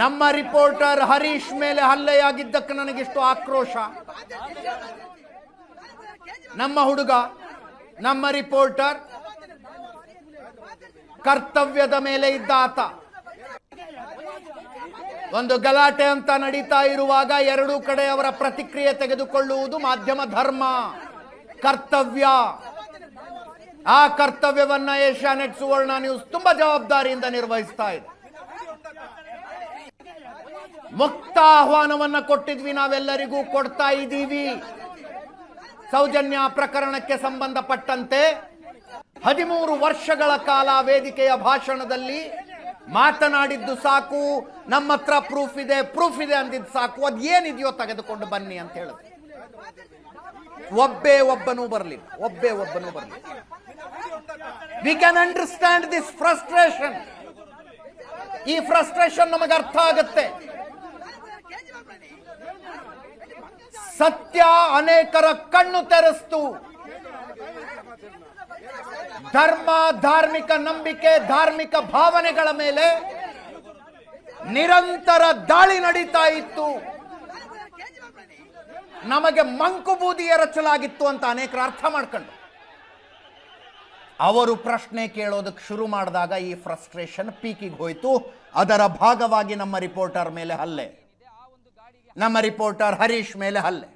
ನಮ್ಮ ರಿಪೋರ್ಟರ್ ಹರೀಶ್ ಮೇಲೆ ಹಲ್ಲೆಯಾಗಿದ್ದಕ್ಕೆ ನನಗಿಷ್ಟು ಆಕ್ರೋಶ. ನಮ್ಮ ಹುಡುಗ, ನಮ್ಮ ರಿಪೋರ್ಟರ್ ಕರ್ತವ್ಯದ ಮೇಲೆ ಇದ್ದ ಆತ. ಒಂದು ಗಲಾಟೆ ಅಂತ ನಡೀತಾ ಇರುವಾಗ ಎರಡೂ ಕಡೆ ಅವರ ಪ್ರತಿಕ್ರಿಯೆ ತೆಗೆದುಕೊಳ್ಳುವುದು ಮಾಧ್ಯಮ ಧರ್ಮ, ಕರ್ತವ್ಯ. ಆ ಕರ್ತವ್ಯವನ್ನ ಏಷ್ಯಾನೆಟ್ ಸುವರ್ಣ ನ್ಯೂಸ್ ತುಂಬಾ ಜವಾಬ್ದಾರಿಯಿಂದ ನಿರ್ವಹಿಸ್ತಾ ಇದೆ. ಮುಕ್ತ ಆಹ್ವಾನವನ್ನ ಕೊಟ್ಟಿದ್ವಿ, ನಾವೆಲ್ಲರಿಗೂ ಕೊಡ್ತಾ ಇದ್ದೀವಿ. ಸೌಜನ್ಯ ಪ್ರಕರಣಕ್ಕೆ ಸಂಬಂಧಪಟ್ಟಂತೆ 13 ವರ್ಷಗಳ ಕಾಲ ವೇದಿಕೆಯ ಭಾಷಣದಲ್ಲಿ ಮಾತನಾಡಿದ್ದು ಸಾಕು, ನಮ್ಮ ಹತ್ರ ಪ್ರೂಫ್ ಇದೆ ಅಂದಿದ್ದು ಸಾಕು, ಅದು ಏನಿದೆಯೋ ತೆಗೆದುಕೊಂಡು ಬನ್ನಿ ಅಂತ ಹೇಳಿದ್ರು. ಒಬ್ಬೇ ಒಬ್ಬನೂ ಬರಲಿಲ್ಲ. We can understand this frustration. ಈ ಫ್ರಸ್ಟ್ರೇಷನ್ ನಮಗೆ ಅರ್ಥ ಆಗುತ್ತೆ. ಸತ್ಯ ಅನೇಕರ ಕಣ್ಣು ತೆರೆಸ್ತು. ಧರ್ಮ, ಧಾರ್ಮಿಕ ನಂಬಿಕೆ, ಧಾರ್ಮಿಕ ಭಾವನೆಗಳ ಮೇಲೆ ನಿರಂತರ ದಾಳಿ ನಡೀತಾ ಇತ್ತು. ನಮಗೆ ಮಂಕುಬೂದಿ ಎರಚಲಾಗಿತ್ತು ಅಂತ ಅನೇಕರು ಅರ್ಥ ಮಾಡ್ಕೊಂಡು ಅವರು ಪ್ರಶ್ನೆ ಕೇಳೋದಕ್ಕೆ ಶುರು ಮಾಡಿದಾಗ ಈ ಫ್ರಸ್ಟ್ರೇಷನ್ ಪೀಕಿಗೆ ಹೋಯ್ತು. ಅದರ ಭಾಗವಾಗಿ ನಮ್ಮ ರಿಪೋರ್ಟರ್ ಮೇಲೆ ಹಲ್ಲೆ, ನಮ್ಮ ರಿಪೋರ್ಟರ್ ಹರೀಶ್ ಮೇಲೆ ಹಲ್ಲೆ.